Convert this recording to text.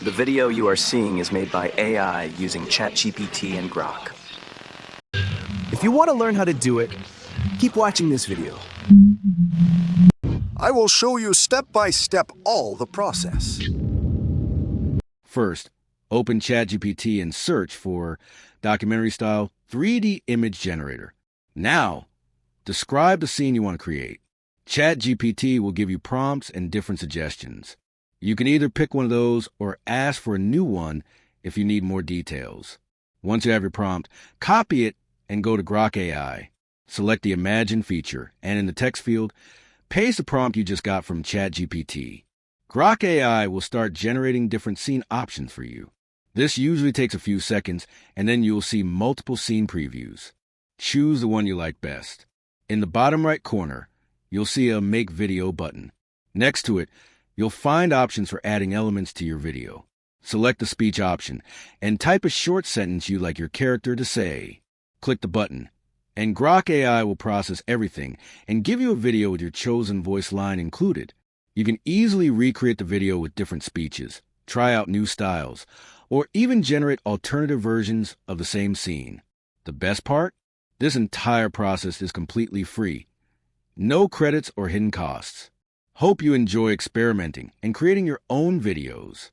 The video you are seeing is made by AI using ChatGPT and Grok. If you want to learn how to do it, keep watching this video. I will show you step by step all the process. First, open ChatGPT and search for documentary-style 3D image generator. Now, describe the scene you want to create. ChatGPT will give you prompts and different suggestions. You can either pick one of those or ask for a new one if you need more details. Once you have your prompt, copy it and go to Grok AI. Select the Imagine feature, and in the text field, paste the prompt you just got from ChatGPT. Grok AI will start generating different scene options for you. This usually takes a few seconds, and then you'll see multiple scene previews. Choose the one you like best. In the bottom right corner, you'll see a Make Video button. Next to it, you'll find options for adding elements to your video. Select the speech option and type a short sentence you'd like your character to say. Click the button, and Grok AI will process everything and give you a video with your chosen voice line included. You can easily recreate the video with different speeches, try out new styles, or even generate alternative versions of the same scene. The best part? This entire process is completely free. No credits or hidden costs. Hope you enjoy experimenting and creating your own videos.